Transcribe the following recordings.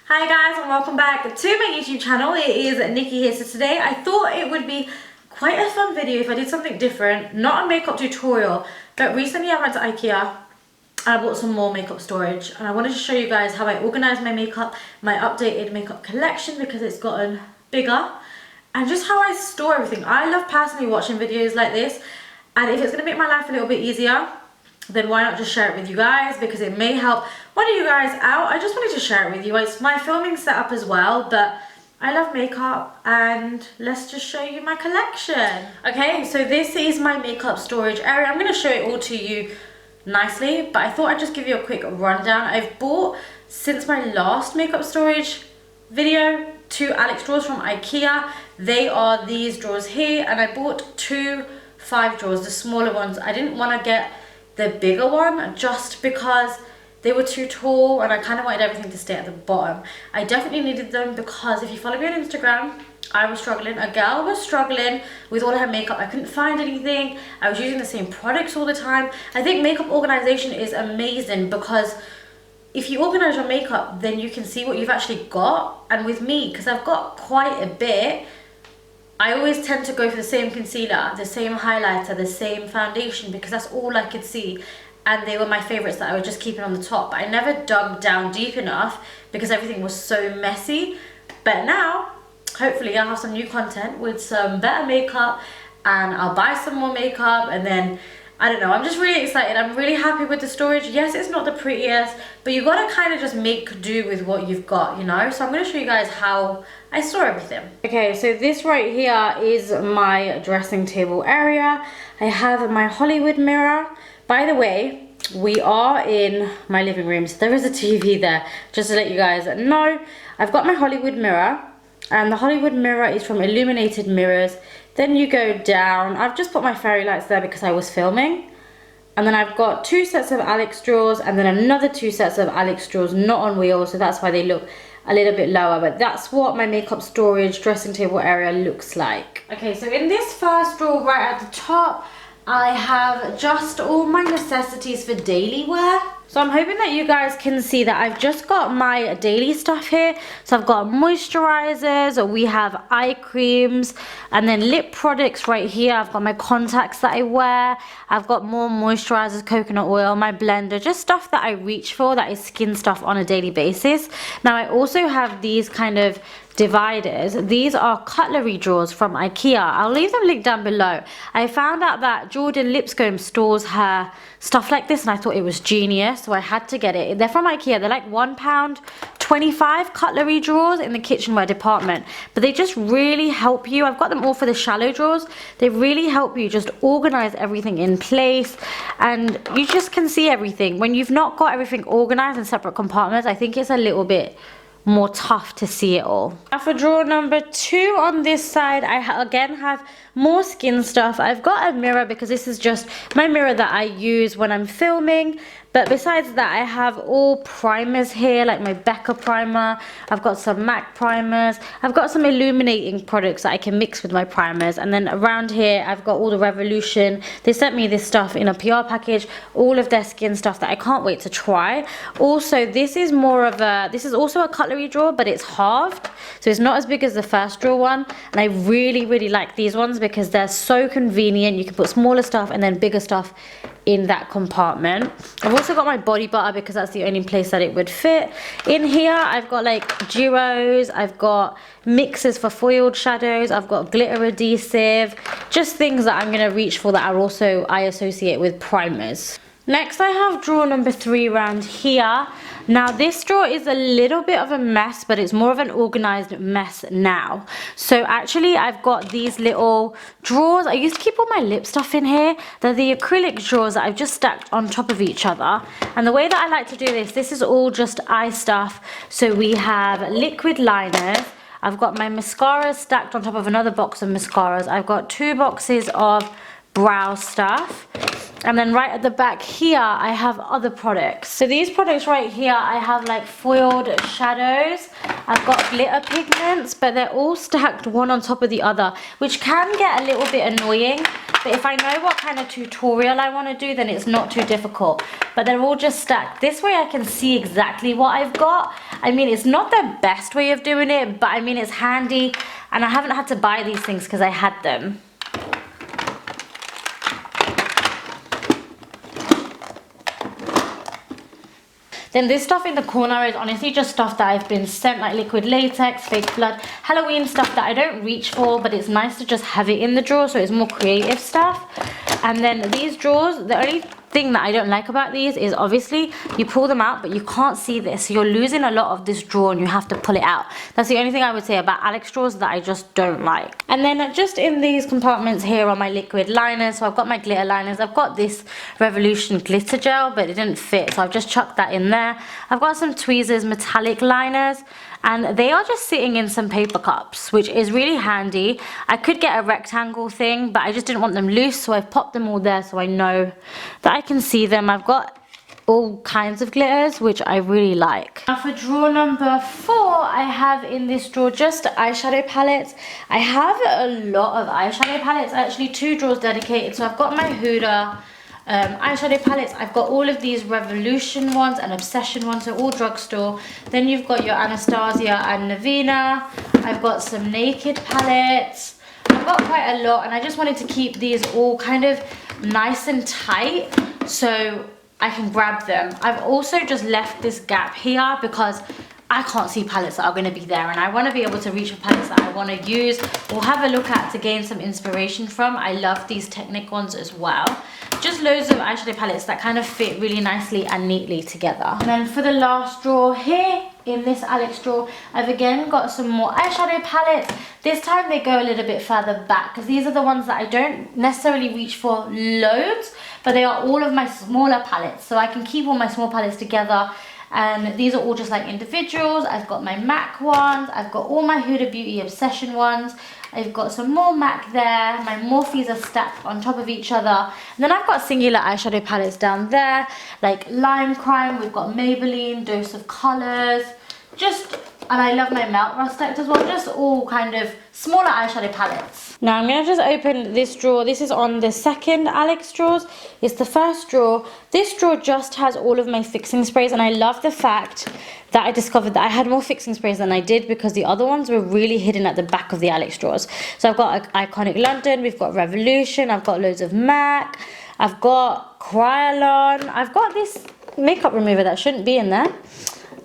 Hi guys and welcome back to my YouTube channel. It is Nikki here. So today I thought it would be quite a fun video if I did something different, not a makeup tutorial, but recently I went to IKEA and I bought some more makeup storage and I wanted to show you guys how I organize my makeup, my updated makeup collection because it's gotten bigger, and just how I store everything. I love personally watching videos like this, and if it's going to make my life a little bit easier, then why not just share it with you guys, because it may help one of you guys out. I just wanted to share it with you. It's my filming setup as well, but I love makeup and let's just show you my collection. Okay, so this is my makeup storage area. I'm going to show it all to you nicely, but I thought I'd just give you a quick rundown. I've bought, since my last makeup storage video, 2 Alex drawers from IKEA. They are these drawers here, and I bought 2 5 drawers, the smaller ones. I didn't want to get the bigger one just because they were too tall and I kind of wanted everything to stay at the bottom. I definitely needed them because if you follow me on Instagram, I was struggling. A girl was struggling with all her makeup. I couldn't find anything. I was using the same products all the time. I think makeup organization is amazing because if you organize your makeup, then you can see what you've actually got. And with me, because I've got quite a bit, I always tend to go for the same concealer, the same highlighter, the same foundation, because that's all I could see. And they were my favorites that I would just keep it on the top. But I never dug down deep enough because everything was so messy. But now, hopefully I'll have some new content with some better makeup, and I'll buy some more makeup, and then, I don't know, I'm just really excited. I'm really happy with the storage. Yes, it's not the prettiest, but you gotta kind of just make do with what you've got, you know? So I'm gonna show you guys how I store everything. Okay, so this right here is my dressing table area. I have my Hollywood mirror. By the way, we are in my living room, so there is a TV there, just to let you guys know. I've got my Hollywood mirror, and the Hollywood mirror is from Illuminated Mirrors. Then you go down. I've just put my fairy lights there because I was filming. And then I've got 2 sets of Alex drawers, and then another 2 sets of Alex drawers, not on wheels, so that's why they look a little bit lower. But that's what my makeup storage dressing table area looks like. Okay, so in this first drawer right at the top, I have just all my necessities for daily wear. So I'm hoping that you guys can see that I've just got my daily stuff here. So I've got moisturizers, or we have eye creams, and then lip products right here. I've got my contacts that I wear. I've got more moisturizers, coconut oil, my blender, just stuff that I reach for, that is skin stuff on a daily basis. Now I also have these kind of dividers. These are cutlery drawers from IKEA. I'll leave them linked down below. I found out that Jordan Lipscomb stores her stuff like this, and I thought it was genius, so I had to get it. They're from IKEA. They're like £1.25 cutlery drawers in the kitchenware department, but they just really help you. I've got them all for the shallow drawers. They really help you just organize everything in place, and you just can see everything. When you've not got everything organized in separate compartments, I think it's a little bit more tough to see it all. Now for drawer number 2 on this side, I again have more skin stuff. I've got a mirror because this is just my mirror that I use when I'm filming. But besides that, I have all primers here, like my Becca primer. I've got some MAC primers. I've got some illuminating products that I can mix with my primers. And then around here, I've got all the Revolution. They sent me this stuff in a PR package, all of their skin stuff that I can't wait to try. Also, this is also a cutlery drawer, but it's halved. So it's not as big as the first drawer one. And I really, really like these ones because they're so convenient. You can put smaller stuff and then bigger stuff in that compartment. I've also got my body butter because that's the only place that it would fit. In here I've got like Giros, I've got mixes for foiled shadows, I've got glitter adhesive, just things that I'm going to reach for that are also I associate with primers. Next I have drawer number 3 around here. Now this drawer is a little bit of a mess, but it's more of an organized mess now. So actually I've got these little drawers. I used to keep all my lip stuff in here. They're the acrylic drawers that I've just stacked on top of each other. And the way that I like to do this is all just eye stuff. So we have liquid liners. I've got my mascaras stacked on top of another box of mascaras. I've got 2 boxes of brow stuff. And then right at the back here, I have other products. So these products right here, I have like foiled shadows. I've got glitter pigments, but they're all stacked one on top of the other, which can get a little bit annoying. But if I know what kind of tutorial I want to do, then it's not too difficult. But they're all just stacked. This way I can see exactly what I've got. I mean, it's not the best way of doing it, but I mean, it's handy. And I haven't had to buy these things because I had them. Then this stuff in the corner is honestly just stuff that I've been sent, like liquid latex, fake blood, Halloween stuff that I don't reach for, but it's nice to just have it in the drawer, so it's more creative stuff. And then these drawers, the only thing that I don't like about these is obviously you pull them out, but you can't see this, so you're losing a lot of this drawer and you have to pull it out. That's the only thing I would say about Alex drawers that I just don't like. And then just in these compartments here are my liquid liners. So I've got my glitter liners. I've got this Revolution glitter gel, but it didn't fit, so I've just chucked that in there. I've got some tweezers metallic liners, and they are just sitting in some paper cups, which is really handy. I could get a rectangle thing, but I just didn't want them loose, so I've popped them all there so I know that I can see them. I've got all kinds of glitters, which I really like. Now for drawer number 4, I have in this drawer just eyeshadow palettes. I have a lot of eyeshadow palettes, actually 2 drawers dedicated. So I've got my Huda eyeshadow palettes. I've got all of these Revolution ones and Obsession ones, so all drugstore. Then you've got your Anastasia and Navina. I've got some Naked palettes. I've got quite a lot, and I just wanted to keep these all kind of nice and tight so I can grab them. I've also just left this gap here because I can't see palettes that are going to be there, and I want to be able to reach for palettes that I want to use or have a look at to gain some inspiration from. I love these Technic ones as well. Just loads of eyeshadow palettes that kind of fit really nicely and neatly together. And then for the last drawer here, in this Alex drawer, I've again got some more eyeshadow palettes. This time they go a little bit further back because these are the ones that I don't necessarily reach for loads, but they are all of my smaller palettes, so I can keep all my small palettes together. And these are all just like individuals. I've got my MAC ones, I've got all my Huda Beauty Obsession ones, I've got some more MAC there, my Morphes are stacked on top of each other. And then I've got singular eyeshadow palettes down there, like Lime Crime, we've got Maybelline, Dose of Colours, and I love my Melt Rust stacked as well, just all kind of smaller eyeshadow palettes. Now I'm going to just open this drawer. This is on the second Alex drawers. It's the first drawer. This drawer just has all of my fixing sprays, and I love the fact that I discovered that I had more fixing sprays than I did because the other ones were really hidden at the back of the Alex drawers. So I've got Iconic London, we've got Revolution, I've got loads of MAC, I've got Kryolan, I've got this makeup remover that shouldn't be in there.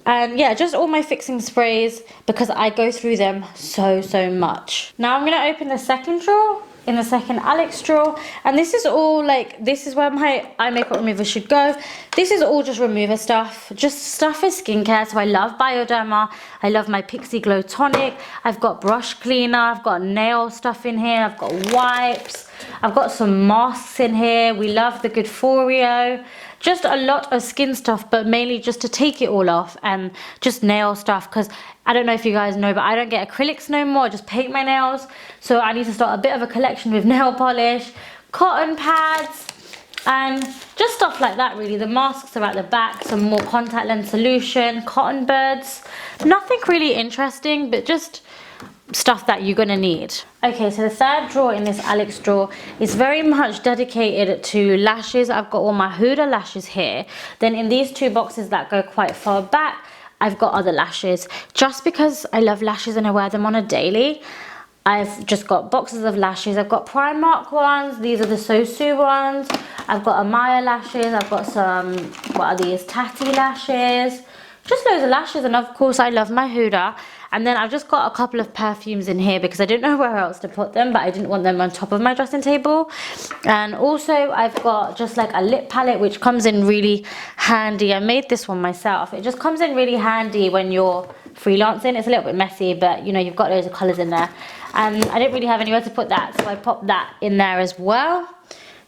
And yeah, just all my fixing sprays because I go through them so much. Now I'm going to open the second drawer, in the second Alex drawer, and this is all like, this is where my eye makeup remover should go. This is all just remover stuff, just stuff for skincare. So I love Bioderma, I love my Pixie Glow Tonic, I've got brush cleaner, I've got nail stuff in here, I've got wipes, I've got some masks in here. We love the Good Foreo. Just a lot of skin stuff, but mainly just to take it all off, and just nail stuff because I don't know if you guys know, but I don't get acrylics no more. I just paint my nails, so I need to start a bit of a collection with nail polish, cotton pads, and just stuff like that really. The masks are at the back, some more contact lens solution, cotton buds, nothing really interesting, but just stuff that you're gonna need. Okay, so the third drawer in this Alex drawer is very much dedicated to lashes. I've got all my Huda lashes here. Then in these 2 boxes that go quite far back, I've got other lashes. Just because I love lashes and I wear them on a daily, I've just got boxes of lashes. I've got Primark ones, these are the Sosu ones. I've got Amaya lashes, I've got some, what are these, Tatti lashes. Just loads of lashes, and of course I love my Huda. And then I've just got a couple of perfumes in here because I didn't know where else to put them, but I didn't want them on top of my dressing table. And also I've got just like a lip palette, which comes in really handy. I made this one myself. It just comes in really handy when you're freelancing. It's a little bit messy, but you know, you've got loads of colours in there. And I didn't really have anywhere to put that, so I popped that in there as well.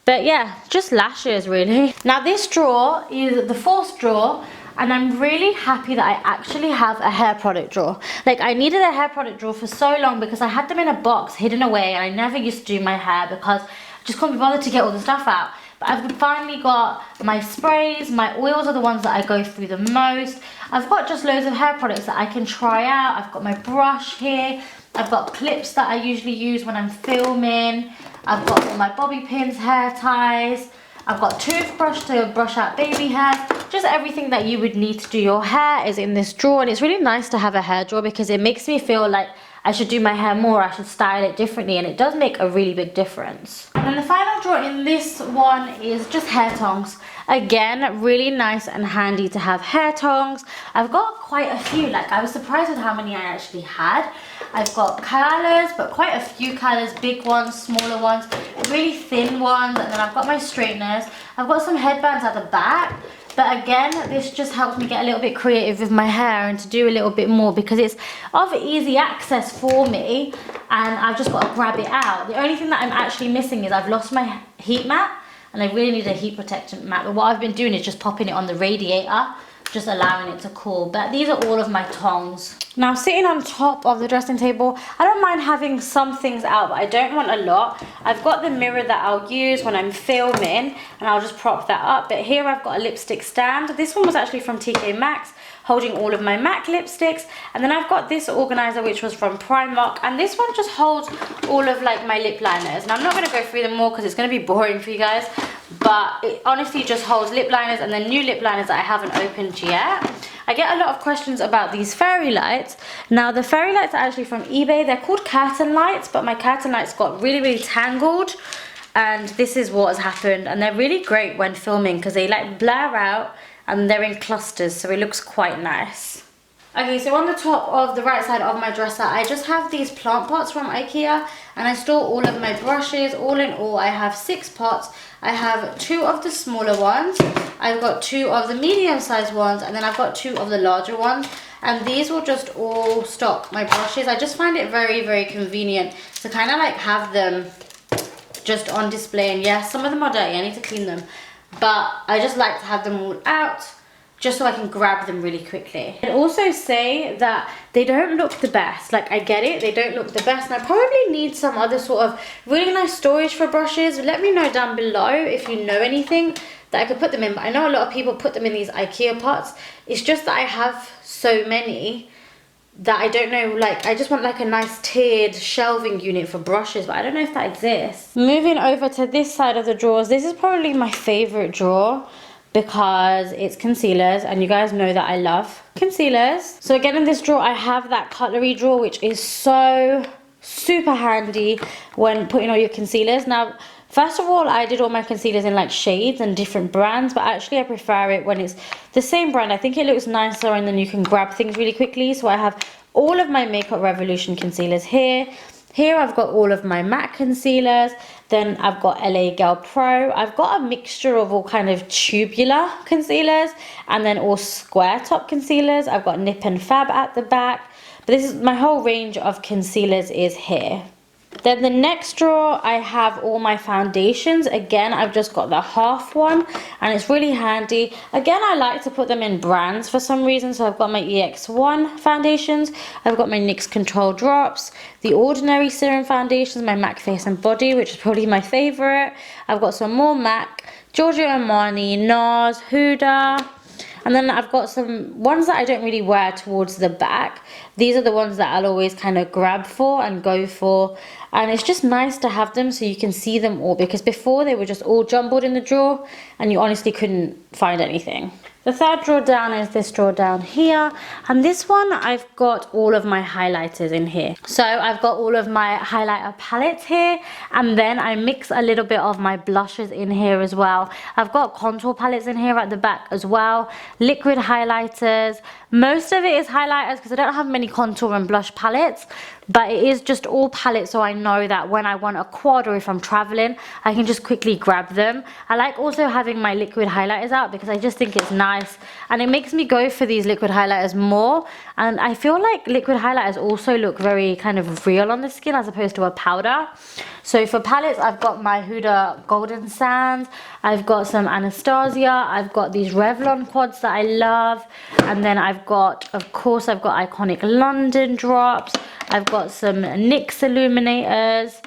But yeah, just lashes really. Now this drawer is the 4th drawer, and I'm really happy that I actually have a hair product drawer. Like, I needed a hair product drawer for so long because I had them in a box hidden away, and I never used to do my hair because I just couldn't be bothered to get all the stuff out. But I've finally got my sprays, my oils are the ones that I go through the most. I've got just loads of hair products that I can try out. I've got my brush here. I've got clips that I usually use when I'm filming. I've got all my bobby pins, hair ties. I've got toothbrush to brush out baby hairs. Just everything that you would need to do your hair is in this drawer, and it's really nice to have a hair drawer because it makes me feel like I should do my hair more, I should style it differently, and it does make a really big difference. And then the final drawer in this one is just hair tongs. Again, really nice and handy to have hair tongs. I've got quite a few, like I was surprised with how many I actually had. I've got curlers, but quite a few curlers, big ones, smaller ones, really thin ones, and then I've got my straighteners. I've got some headbands at the back, but again, this just helps me get a little bit creative with my hair and to do a little bit more because it's of easy access for me, and I've just got to grab it out. The only thing that I'm actually missing is I've lost my heat mat, and I really need a heat protectant mat, but what I've been doing is just popping it on the radiator, just allowing it to cool. But these are all of my tongs. Now, sitting on top of the dressing table, I don't mind having some things out, but I don't want a lot. I've got the mirror that I'll use when I'm filming, and I'll just prop that up. But here I've got a lipstick stand. This one was actually from Maxx, holding all of my MAC lipsticks. And then I've got this organizer, which was from Primark, and this one just holds all of like my lip liners. And I'm not going to go through them more because it's going to be boring for you guys, but it honestly just holds lip liners and then new lip liners that I haven't opened yet. I get a lot of questions about these fairy lights. Now, the fairy lights are actually from eBay. They're called curtain lights, but my curtain lights got really tangled, and this is what has happened. And they're really great when filming because they like blur out and they're in clusters, so it looks quite nice. Okay, so on the top of the right side of my dresser, I just have these plant pots from IKEA, and I store all of my brushes. All in all, I have 6 pots. I have 2 of the smaller ones, I've got 2 of the medium-sized ones, and then I've got 2 of the larger ones. And these will just all stock my brushes. I just find it very convenient to kind of like have them just on display. And yes, some of them are dirty, I need to clean them, but I just like to have them all out just so I can grab them really quickly. I'd also say that they don't look the best. Like, I get it, they don't look the best, and I probably need some other sort of really nice storage for brushes. Let me know down below if you know anything that I could put them in. But I know a lot of people put them in these IKEA pots. It's just that I have so many that I don't know, like, I just want like a nice tiered shelving unit for brushes, but I don't know if that exists. Moving over to this side of the drawers, this is probably my favorite drawer because it's concealers, and you guys know that I love concealers. So again, in this drawer I have that cutlery drawer, which is so super handy when putting all your concealers. Now, first of all, I did all my concealers in like shades and different brands, but actually I prefer it when it's the same brand. I think it looks nicer and then you can grab things really quickly. So I have all of my Makeup Revolution concealers here. Here I've got all of my MAC concealers, then I've got LA Girl Pro. I've got a mixture of all kind of tubular concealers and then all square top concealers. I've got Nip and Fab at the back, but this is my whole range of concealers is here. Then the next drawer, I have all my foundations. Again, I've just got the half one, and it's really handy. Again, I like to put them in brands for some reason. So I've got my EX1 foundations, I've got my NYX Control Drops, the Ordinary Serum foundations, my MAC Face and Body, which is probably my favorite. I've got some more MAC, Giorgio Armani, NARS, Huda. And then I've got some ones that I don't really wear towards the back. These are the ones that I'll always kind of grab for and go for. And it's just nice to have them so you can see them all, because before they were just all jumbled in the drawer and you honestly couldn't find anything. The third drawer down is this drawer down here, and this one I've got all of my highlighters in here. So I've got all of my highlighter palettes here, and then I mix a little bit of my blushes in here as well. I've got contour palettes in here at the back as well, liquid highlighters. Most of it is highlighters because I don't have many contour and blush palettes, but it is just all palettes, so I know that when I want a quad or if I'm traveling, I can just quickly grab them. I like also having my liquid highlighters out because I just think it's nice, and it makes me go for these liquid highlighters more. And I feel like liquid highlighters also look very kind of real on the skin as opposed to a powder. So for palettes, I've got my Huda Golden Sands, I've got some Anastasia, I've got these Revlon quads that I love, and then I've got, of course, I've got Iconic London drops, I've got some NYX illuminators.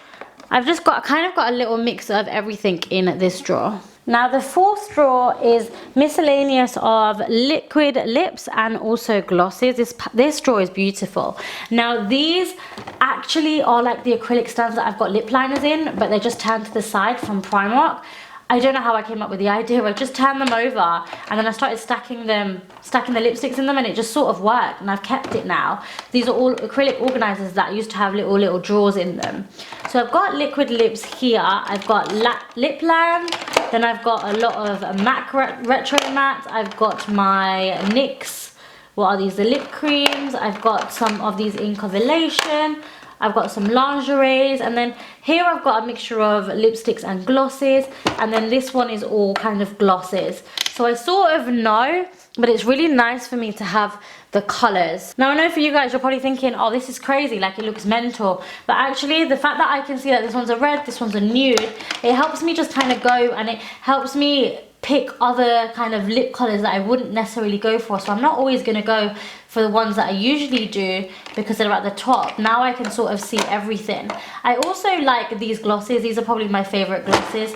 I've just got kind of got a little mix of everything in this drawer. Now the fourth drawer is miscellaneous of liquid lips and also glosses. This drawer is beautiful. Now these actually are like the acrylic stands that I've got lip liners in, but they're just turned to the side from Primark. I don't know how I came up with the idea. I just turned them over and then I started stacking the lipsticks in them, and it just sort of worked, and I've kept it now. These are all acrylic organizers that used to have little drawers in them. So I've got liquid lips here. I've got lip lamp. Then I've got a lot of MAC retro matte. I've got my NYX. What are these? The lip creams. I've got some of these Ink of Elation. I've got some lingeries, and then here I've got a mixture of lipsticks and glosses, and then this one is all kind of glosses. So I sort of know, but it's really nice for me to have the colors. Now I know for you guys, you're probably thinking, oh, this is crazy, like it looks mental. But actually the fact that I can see that this one's a red, this one's a nude, it helps me just kind of go, and it helps me pick other kind of lip colors that I wouldn't necessarily go for. So I'm not always going to go for the ones that I usually do because they're at the top. Now I can sort of see everything. I also like these glosses. These are probably my favorite glosses,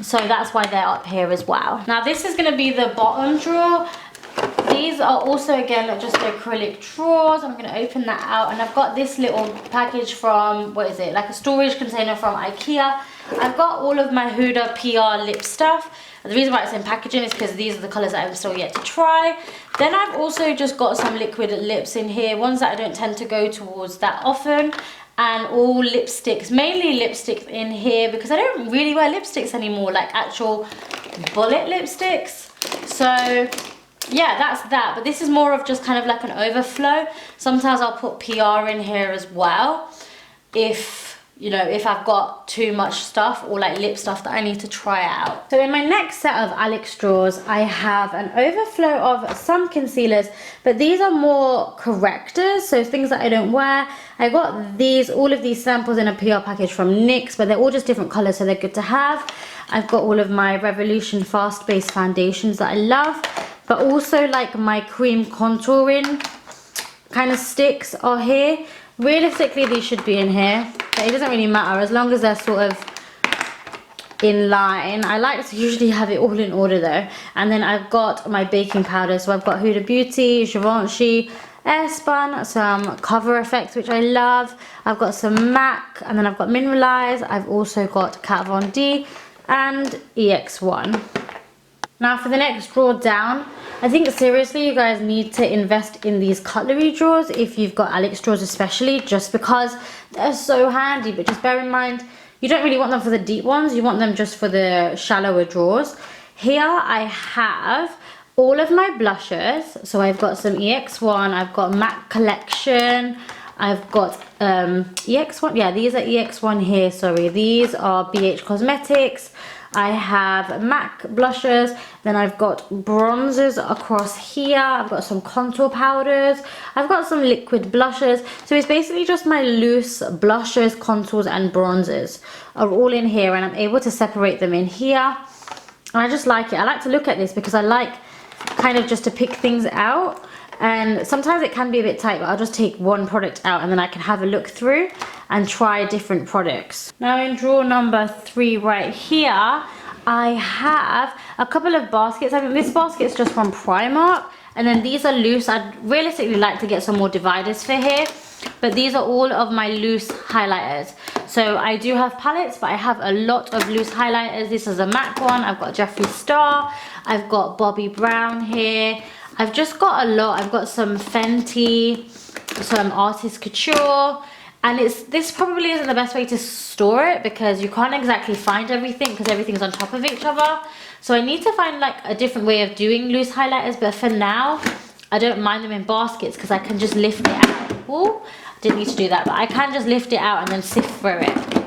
so that's why they're up here as well. Now this is going to be the bottom drawer. These are also again just acrylic drawers. I'm going to open that out, and I've got this little package from, what is it, like a storage container from IKEA. I've got all of my Huda PR lip stuff. The reason why it's in packaging is because these are the colours that I'm still yet to try. Then I've also just got some liquid lips in here, ones that I don't tend to go towards that often, and all lipsticks, mainly lipsticks in here because I don't really wear lipsticks anymore, like actual bullet lipsticks. So yeah, that's that. But this is more of just kind of like an overflow. Sometimes I'll put PR in here as well if, you know, if I've got too much stuff or like lip stuff that I need to try out. So in my next set of Alex drawers, I have an overflow of some concealers, but these are more correctors, so things that I don't wear. I got these, all of these samples in a PR package from NYX, but they're all just different colors, so they're good to have. I've got all of my Revolution Fast Base foundations that I love, but also like my cream contouring kind of sticks are here. Realistically, these should be in here, but it doesn't really matter as long as they're sort of in line. I like to usually have it all in order though. And then I've got my baking powder. So I've got Huda Beauty, Givenchy, Airspun, some Cover Effects, which I love. I've got some MAC, and then I've got Mineralize. I've also got Kat Von D and EX1. Now for the next drawer down, I think seriously you guys need to invest in these cutlery drawers if you've got Alex drawers especially, just because they're so handy. But just bear in mind, you don't really want them for the deep ones, you want them just for the shallower drawers. Here I have all of my blushes. So I've got some EX1, I've got MAC Collection, I've got EX1, yeah, these are EX1 here, sorry. These are BH Cosmetics. I have MAC blushes, then I've got bronzers across here, I've got some contour powders, I've got some liquid blushes. So it's basically just my loose blushes, contours and bronzers are all in here, and I'm able to separate them in here. And I just like it. I like to look at this because I like kind of just to pick things out. And sometimes it can be a bit tight, but I'll just take one product out and then I can have a look through and try different products. Now in drawer number 3 right here, I have a couple of baskets. I think this basket is just from Primark, and then these are loose. I'd realistically like to get some more dividers for here, but these are all of my loose highlighters. So I do have palettes, but I have a lot of loose highlighters. This is a MAC one. I've got Jeffree Star. I've got Bobbi Brown here. I've just got a lot. I've got some Fenty, some Artist Couture, and this probably isn't the best way to store it because you can't exactly find everything because everything's on top of each other. So I need to find like a different way of doing loose highlighters, but for now, I don't mind them in baskets because I can just lift it out. Ooh, I didn't need to do that, but I can just lift it out and then sift through it.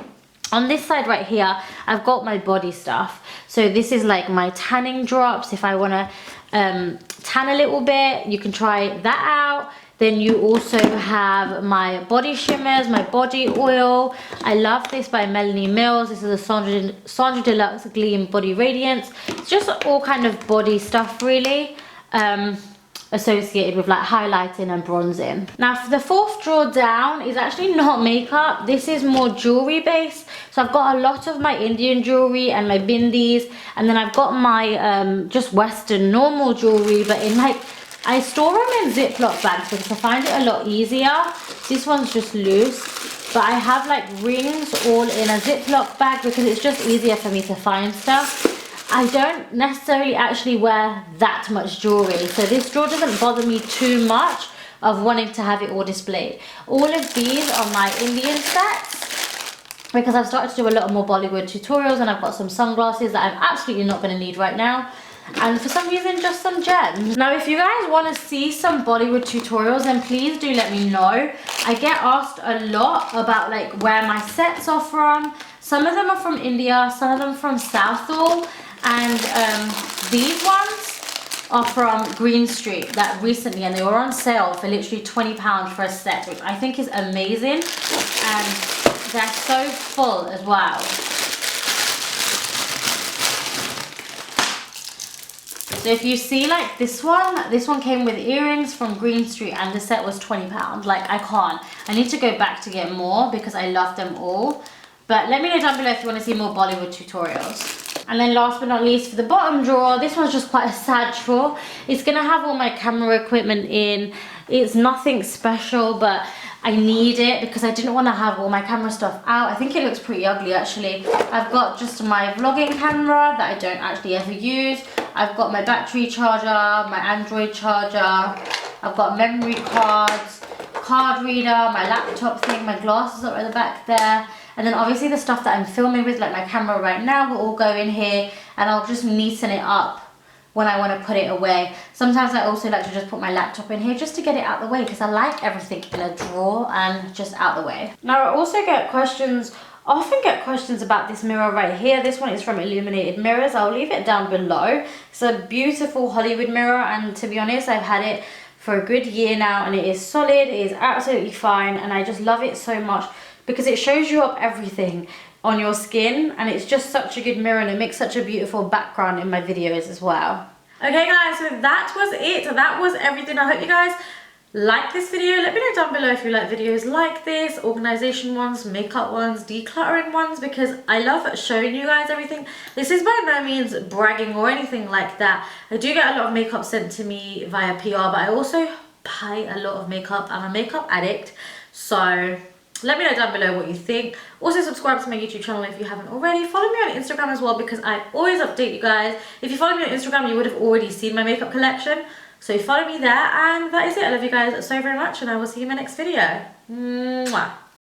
On this side right here, I've got my body stuff. So this is like my tanning drops. If I want to tan a little bit, you can try that out. Then you also have my body shimmers, my body oil. I love this by Melanie Mills. This is a Sandra Deluxe Gleam Body Radiance. It's just all kind of body stuff really. associated with like highlighting and bronzing. Now for the fourth drawer down is actually not makeup. This is more jewelry based. So I've got a lot of my Indian jewelry and my bindis, and then I've got my just Western normal jewelry, but in like, I store them in Ziploc bags because I find it a lot easier. This one's just loose, but I have like rings all in a Ziploc bag because it's just easier for me to find stuff. I don't necessarily actually wear that much jewelry, so this drawer doesn't bother me too much of wanting to have it all displayed. All of these are my Indian sets because I've started to do a lot more Bollywood tutorials, and I've got some sunglasses that I'm absolutely not going to need right now. And for some reason, just some gems. Now, if you guys want to see some Bollywood tutorials, then please do let me know. I get asked a lot about like where my sets are from. Some of them are from India, some of them from Southall. And these ones are from Green Street that recently, and they were on sale for literally £20 for a set, which I think is amazing. And they're so full as well. So if you see like this one came with earrings from Green Street and the set was £20. Like I need to go back to get more because I love them all. But let me know down below if you want to see more Bollywood tutorials. And then last but not least, for the bottom drawer, this one's just quite a sad drawer. It's gonna have all my camera equipment in. It's nothing special, but I need it because I didn't want to have all my camera stuff out. I think it looks pretty ugly actually. I've got just my vlogging camera that I don't actually ever use. I've got my battery charger, my Android charger. I've got memory cards, card reader, my laptop thing, my glasses are at the back there. And then obviously the stuff that I'm filming with, like my camera right now, will all go in here, and I'll just neaten it up when I want to put it away. Sometimes I also like to just put my laptop in here just to get it out the way because I like everything in a drawer and just out the way. Now I also get questions, often get questions about this mirror right here. This one is from Illuminated Mirrors. I'll leave it down below. It's a beautiful Hollywood mirror, and to be honest, I've had it for a good year now, and it is solid, it is absolutely fine, and I just love it so much because it shows you up everything on your skin, and it's just such a good mirror, and it makes such a beautiful background in my videos as well. Okay guys, so that was it. That was everything. I hope you guys like this video. Let me know down below if you like videos like this, organization ones, makeup ones, decluttering ones, because I love showing you guys everything. This is by no means bragging or anything like that. I do get a lot of makeup sent to me via PR, but I also buy a lot of makeup. I'm a makeup addict, so let me know down below what you think. Also subscribe to my YouTube channel if you haven't already. Follow me on Instagram as well because I always update you guys. If you follow me on Instagram, you would have already seen my makeup collection. So follow me there, and that is it. I love you guys so very much, and I will see you in my next video. Mwah.